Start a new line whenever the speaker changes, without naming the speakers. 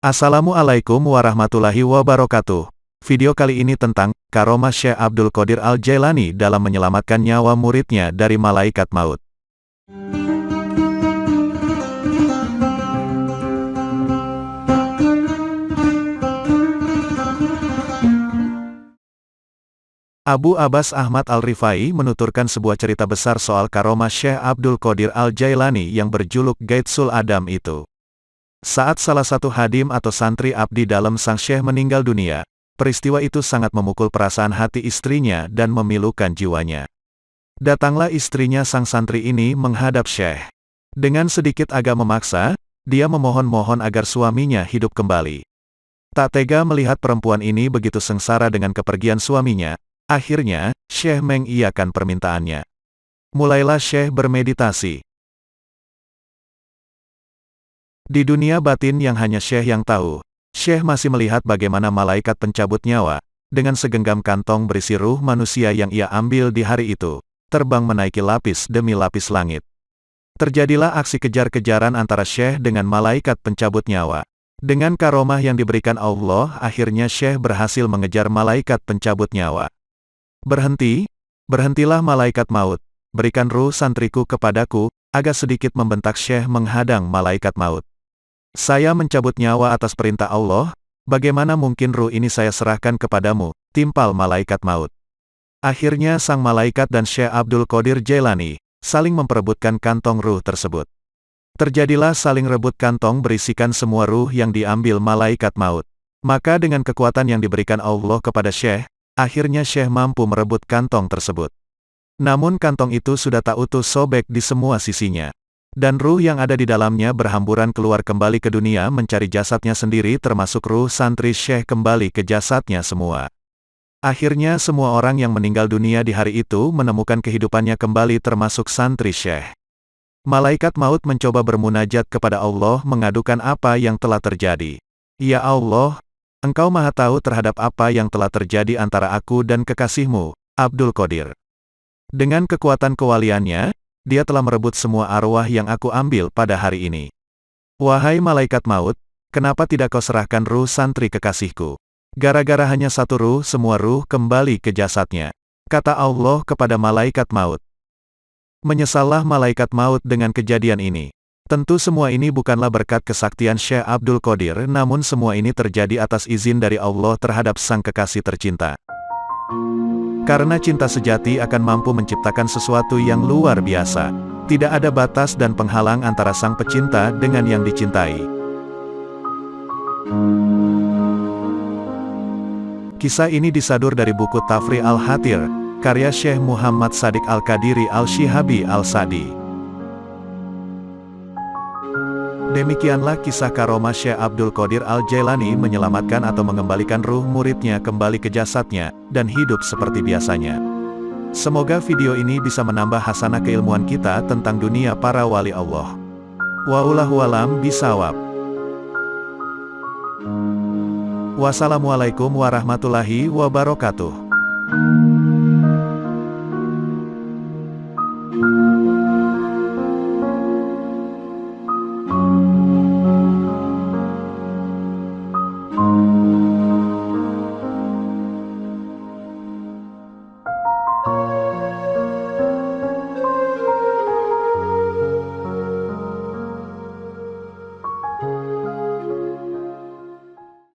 Assalamualaikum warahmatullahi wabarakatuh. Video kali ini tentang karomah Syekh Abdul Qadir Al-Jailani dalam menyelamatkan nyawa muridnya dari malaikat maut. Abu Abbas Ahmad Al-Rifai menuturkan sebuah cerita besar soal karomah Syekh Abdul Qadir Al-Jailani yang berjuluk Gaitsul Adam itu. Saat salah satu hadim atau santri abdi dalam sang syekh meninggal dunia, peristiwa itu sangat memukul perasaan hati istrinya dan memilukan jiwanya. Datanglah istrinya sang santri ini menghadap syekh. Dengan sedikit agak memaksa, dia memohon-mohon agar suaminya hidup kembali. Tak tega melihat perempuan ini begitu sengsara dengan kepergian suaminya, akhirnya, syekh mengiyakan permintaannya. Mulailah syekh bermeditasi. Di dunia batin yang hanya syekh yang tahu, syekh masih melihat bagaimana malaikat pencabut nyawa, dengan segenggam kantong berisi ruh manusia yang ia ambil di hari itu, terbang menaiki lapis demi lapis langit. Terjadilah aksi kejar-kejaran antara syekh dengan malaikat pencabut nyawa. Dengan karomah yang diberikan Allah, akhirnya syekh berhasil mengejar malaikat pencabut nyawa. Berhentilah malaikat maut, berikan ruh santriku kepadaku, agak sedikit membentak syekh menghadang malaikat maut. Saya mencabut nyawa atas perintah Allah, bagaimana mungkin ruh ini saya serahkan kepadamu, timpal malaikat maut. Akhirnya sang malaikat dan Syekh Abdul Qadir Jailani, saling memperebutkan kantong ruh tersebut. Terjadilah saling rebut kantong berisikan semua ruh yang diambil malaikat maut. Maka dengan kekuatan yang diberikan Allah kepada Syekh, akhirnya Syekh mampu merebut kantong tersebut. Namun kantong itu sudah tak utuh, sobek di semua sisinya. Dan ruh yang ada di dalamnya berhamburan keluar kembali ke dunia mencari jasadnya sendiri, termasuk ruh santri Syekh kembali ke jasadnya semua. Akhirnya semua orang yang meninggal dunia di hari itu menemukan kehidupannya kembali, termasuk santri Syekh. Malaikat maut mencoba bermunajat kepada Allah mengadukan apa yang telah terjadi. Ya Allah, Engkau Maha Tahu terhadap apa yang telah terjadi antara aku dan kekasihmu, Abdul Qadir. Dengan kekuatan kewaliannya, dia telah merebut semua arwah yang aku ambil pada hari ini. Wahai malaikat maut, kenapa tidak kau serahkan ruh santri kekasihku? Gara-gara hanya satu ruh, semua ruh kembali ke jasadnya. Kata Allah kepada malaikat maut. Menyesallah malaikat maut dengan kejadian ini. Tentu semua ini bukanlah berkat kesaktian Syekh Abdul Qadir, namun semua ini terjadi atas izin dari Allah terhadap sang kekasih tercinta. Karena cinta sejati akan mampu menciptakan sesuatu yang luar biasa. Tidak ada batas dan penghalang antara sang pecinta dengan yang dicintai. Kisah ini disadur dari buku Tafri Al-Hatir, karya Syekh Muhammad Shadiq Al-Qadiri Al-Shihabi Al-Sadi. Demikianlah kisah karomah Syekh Abdul Qadir Al-Jailani menyelamatkan atau mengembalikan ruh muridnya kembali ke jasadnya, dan hidup seperti biasanya. Semoga video ini bisa menambah hasanah keilmuan kita tentang dunia para wali Allah. Wallahu a'lam bishawab. Wassalamualaikum warahmatullahi wabarakatuh.